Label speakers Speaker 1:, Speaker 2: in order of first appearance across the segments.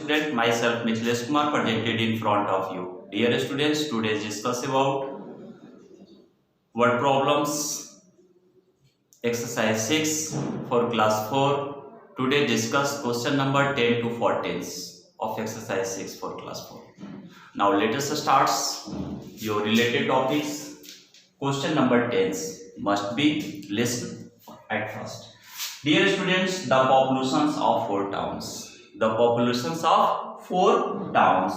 Speaker 1: student, myself Michilesh Kumar presented in front of you. Dear students, today discuss about word problems, exercise 6 for class 4. Today discuss question number 10 to 14 of exercise 6 for class 4. Now let us start your related topics. Question number 10 must be listened at first. Dear students, the populations of 4 towns. The populations of 4 towns: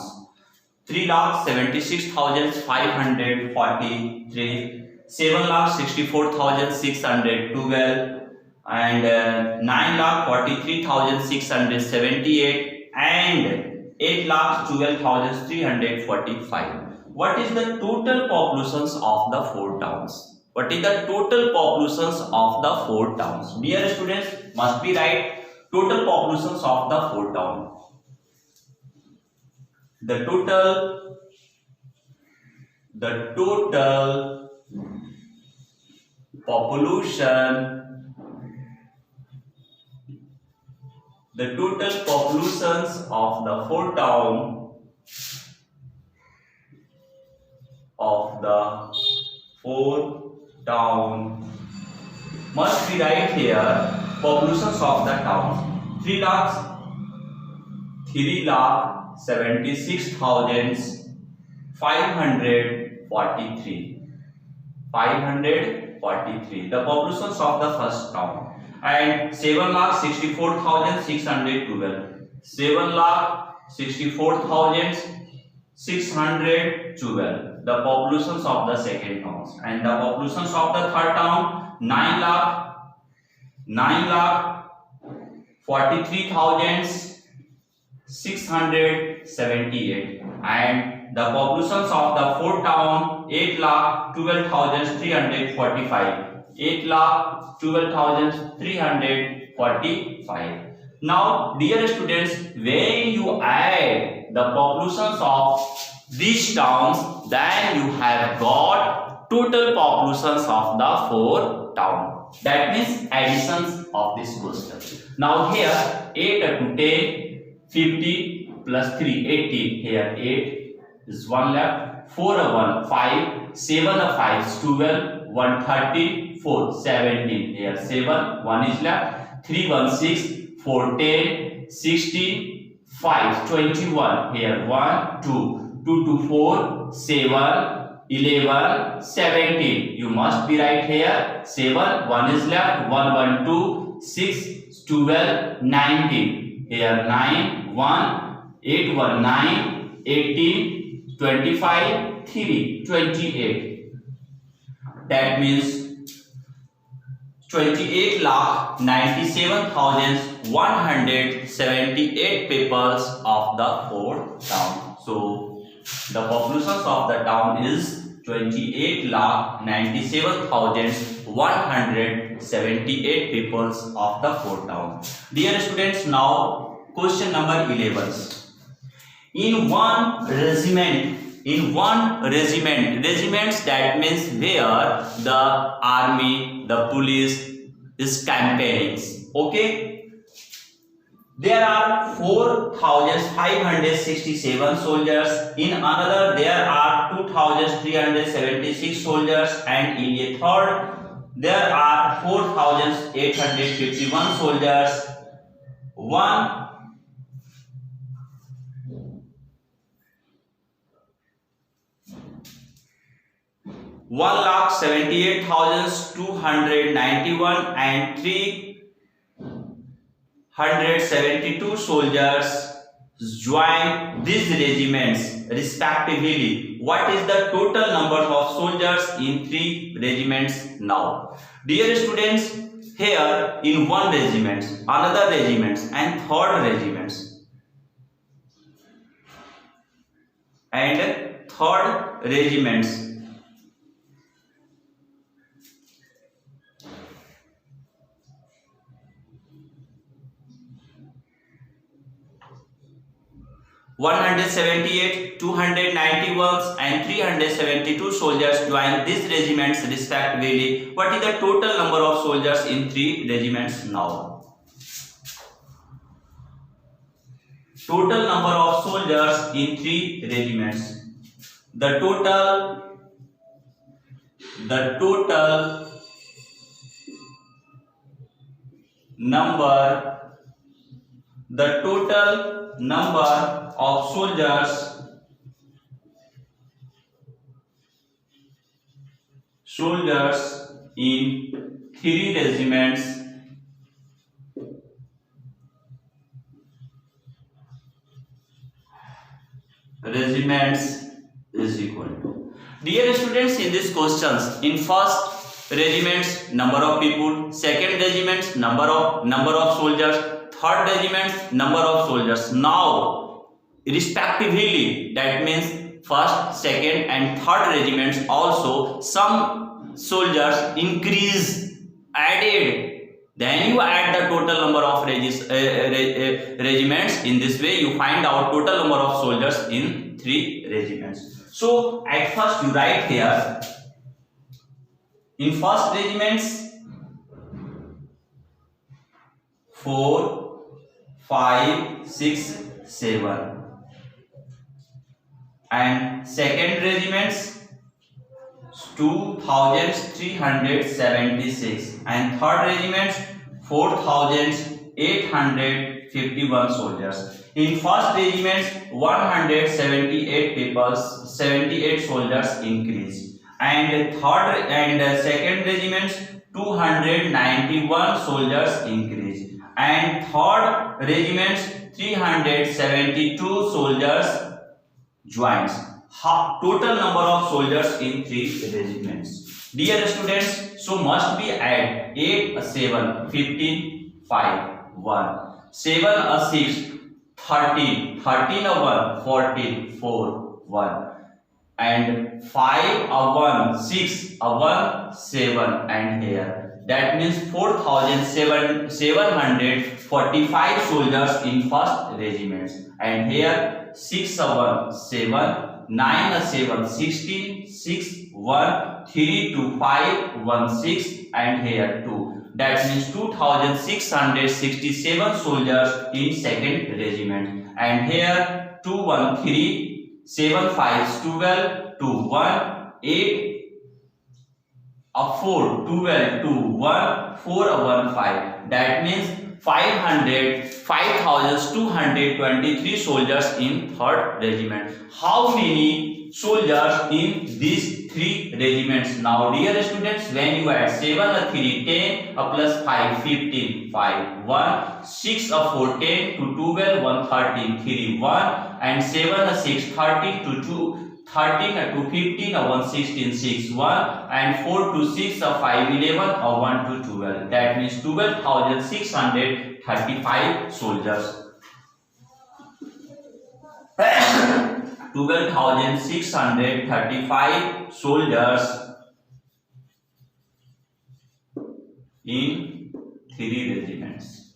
Speaker 1: 3,76,543, 7,64,612, and 9,43,678, and 8,12,345. What is the total populations of the 4 towns? What is the total populations of the 4 towns? Dear students, must be right. Total populations of the 4 towns. The total population. The total populations of the 4 towns must be right here. Populations of the towns: 3,76,543. The populations of the first town. And 7,64,612. 7,64,612. The populations of the second towns. And the populations of the third town: 9,43,678. And the populations of the fourth town: 8,12,345. 8,12,345. Now, dear students, when you add the populations of these towns, then you have got total populations of the 4 towns. That means additions of this question. Now here 8 to 10, 50 plus 3, 80. Here 8 is 1 left. 4 1, 5. 7 5 is 12. 1 34, 17. Here 7, 1 is left. 3 1 6, 4 10, 60, 5 21. Here 1 2, 2 to 4, 7. 11, 17. You must be right here. 7, 1 is left. 1 1 2, 6 12, 19. Here 9, 1, 8 1 9, 18, 25, 3, 28. That means 28,97,178 peoples of the 4th town. So the populations of the town is 28,97,178 peoples of the 4th town. Dear students, now question number 11. In one regiments, that means where the army, the police is campaigning. Okay. There are 4,567 soldiers. In another, there are 2,376 soldiers, and in a third, there are 4,851 soldiers. 1,78,291 and 372 soldiers join these regiments respectively. What is the total number of soldiers in 3 regiments now? Dear students, here in one regiment, another regiments, and third regiments, (178, 291 and 372 soldiers join these regiments respectively. What is the total number of soldiers in 3 regiments now? total number of soldiers in 3 regiments. The total number of soldiers in 3 regiments is equal to. Dear students, in these questions, in first regiments number of people, second regiments number of soldiers, third regiments number of soldiers. Now respectively, that means first, second and third regiments also some soldiers increase added, then you add the total number of regiments. In this way you find out total number of soldiers in 3 regiments. So at first you write here, in first regiments 4, 5, 6, 7, and second regiments 2376, and third regiments 4851 soldiers. In first regiments 178 people, 78 soldiers increase, and third and second regiments 291 soldiers increase, and third regiments 372 soldiers joins. Total number of soldiers in 3 regiments. Dear students, so must be add 8 a 7, 15, 5, 1, 7 a 6, 13, 13 a 1, 14, 4, 1, and 5 a 1, 6 a 1, 7, and here. That means 4745 soldiers in first regiments, and here 6 a 1, 7, 9 a 7, 16, 6, 1, 3, 2, 5, 1, 6, and here 2. That means 2667 soldiers in second regiment, and here 2, 1, 3, 7, 5, 12, 2, 1, 8, a 4, 12, 2, 1, 4, a 1, 5. That means 5223 soldiers in third regiment. How many soldiers in these 3 regiments? Now dear students, when you add 7 a 3, 10 a plus 5, 15, 5, 1, 6 a 4, 10 to 12, 1, 13, 3, 1, and 7 a 6, 13 to 2, 13 a 2, 15 a 1, 16, 6, 1, and 4 to 6 a 5, 11 a 1 to 12. That means 12,635 soldiers. 12,635 soldiers in 3 regiments.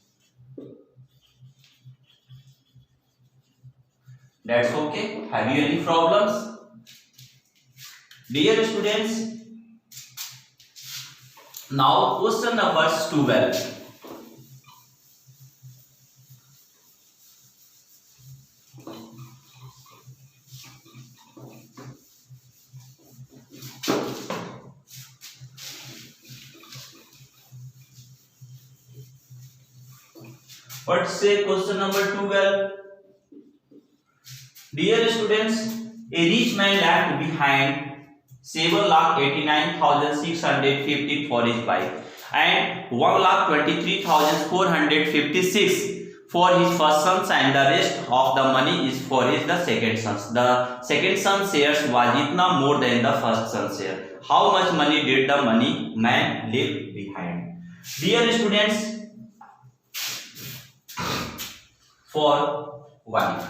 Speaker 1: That's okay. Have you any problems? Dear students, now question number 12. What say question number 12? Dear students, a rich man left behind 7,89,615 for his wife and 1,23,456 for his first sons, and the rest of the money is for the second sons. The second son shares was itna more than the first son share. How much money did the money man leave behind? Dear students, for wife,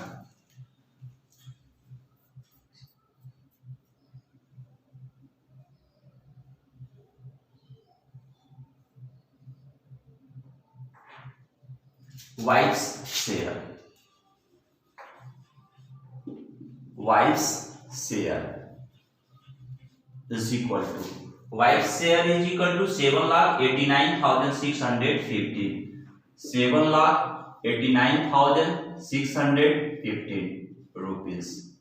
Speaker 1: wife's share is equal to 7,89,650. 7,89,650 89,615 rupees.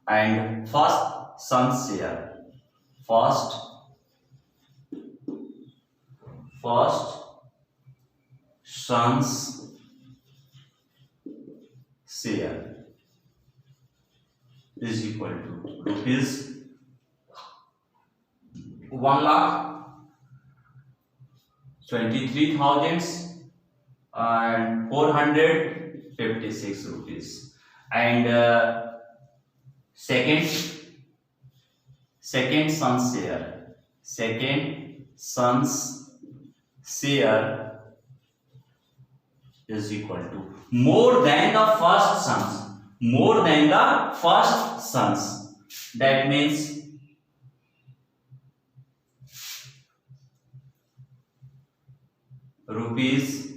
Speaker 1: And first son's share. First son's share is equal to rupees 1,23,456 rupees. And second son's share is equal to more than the first sons. That means rupees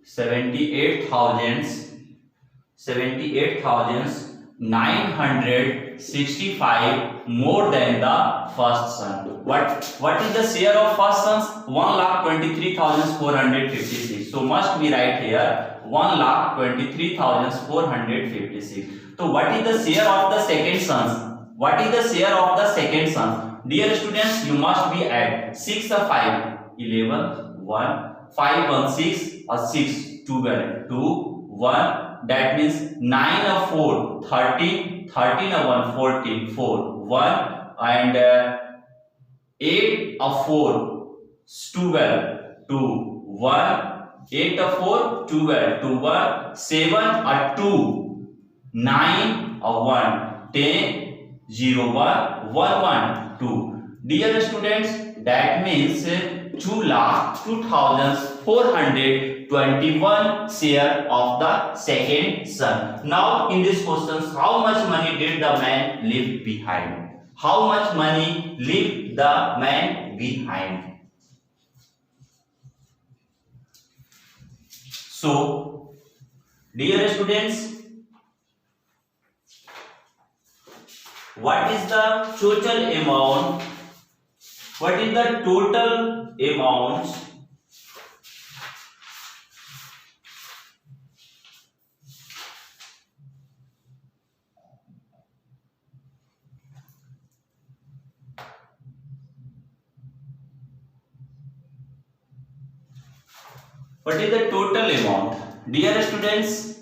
Speaker 1: 78,965 more than the first son. What is the share of first sons? 1,23,456. So must be right here 1,23,456. So what is the share of the second sons? Dear students, you must be add 6 or 5, 11, 1, 5 1 6 or 6 12 2 1. That means 9 or 4 13, 13 or 1 14 4 1, and 8 or 4 12 2 1, 8 or 4 12 2 1, 7 or 2 9 or 1 10 0 1 1 1 2. Dear students, that means 2,02,421 share of the second son. Now in this question, how much money did the man leave behind? How much money leave the man behind? So, dear students, what is the total amount? What is the total amount What is the total amount? Dear students,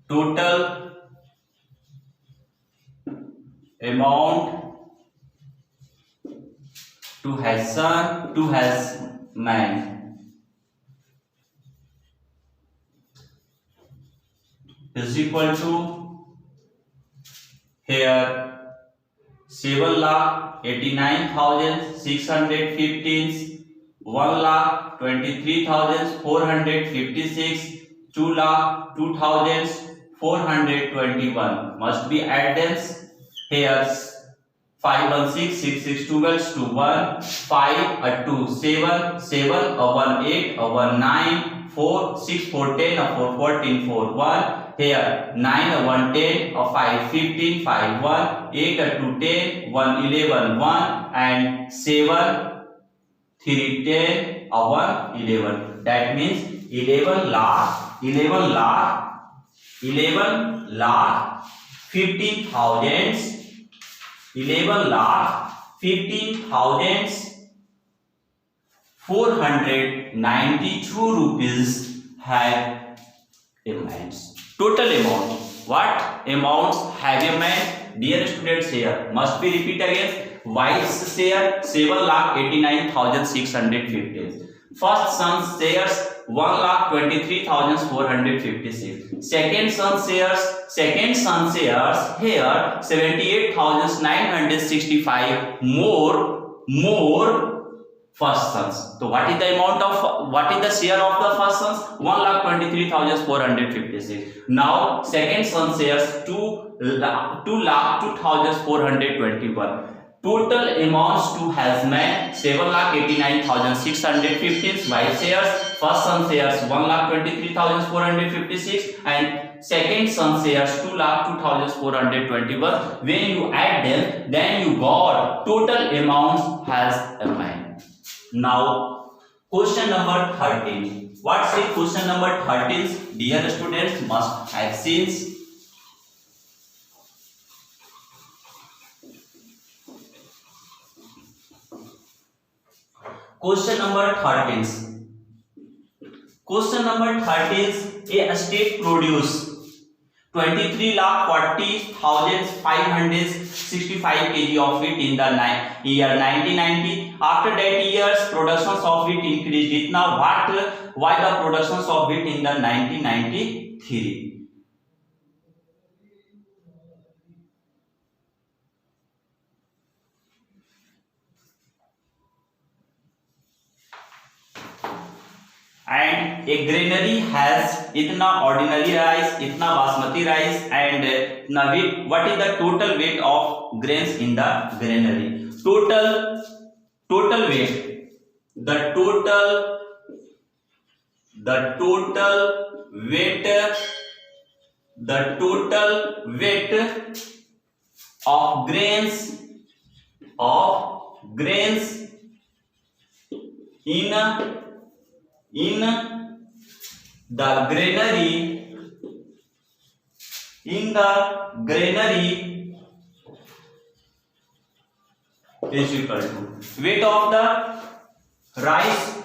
Speaker 1: total amount to has son, to has man is equal to here 7,89,615, 1,23,456, 2,02,421 must be added. Here 5 1 6 6 6 12 2 1 5 a 2 7 7 a 1 8 a 1 9 4 6 4 10 a 4 14 4 1. Here 9 a 1 10 a 5 15 5 1 8 a 2 10 1 11 1 and 7 3 10 a 1 11. That means 11 lakh 492 rupees have amounts. Total amount. What amounts have amount? Dear students, here must be repeat again. Wife's share 7,89,615. First son's shares 1,23,456. Second son's shares here 78,965 more first sons. So what is the share of the first sons? 1,23,456. Now second son shares 2,02,421. Total amounts to has man 7,89,615. Wife shares, first son shares 1,23,456 and second son shares 2,02,421. When you add them, then you got total amounts has a man. Now Question number 13. What's the question number 13? Dear students, must have seen. Question number 13. Question number 13. A state produced 23,40,565 kg of wheat in the year 1990. After that years, productions of wheat increased. Itna why the productions of wheat in the 1993? And a granary has itna ordinary rice, itna basmati rice, and itna wheat. What is the total weight of grains in the granary? Total weight. The total weight of grains in the granary is equal to weight of the rice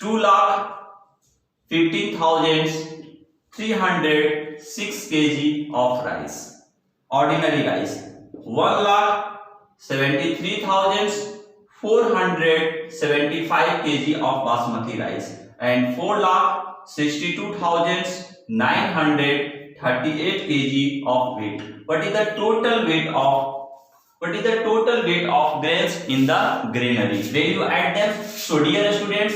Speaker 1: 2,15,306 kg of rice, ordinary rice. 1,73,475 kg of basmati rice, and 4,62,938 kg of wheat. What is the total weight of grains in the granary? When you add them, so dear students,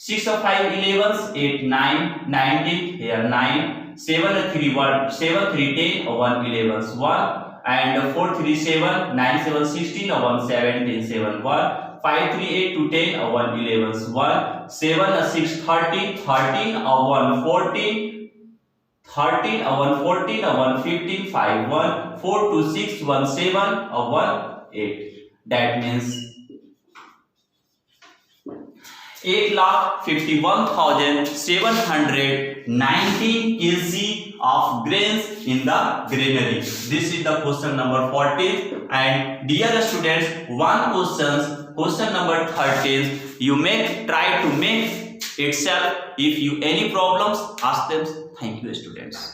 Speaker 1: 6 of 5 11s, 8 9 19, here 9, 7 3 1, 7 3 10, 1 11s 1, and 4 3 7, 9 7 16, 1 17 7 1, 5 3 8 to 10, 1 11s 1, 7 6 13, 13, 1 14, 13, 1 14, 1 15, 5 1, 4 2 6, 1 7, 1 8. That means 8,51,719 kg of grains in the granary. This is the question number 14. And dear students, question number 13, you try to make itself. If you any problems, ask them. Thank you, students.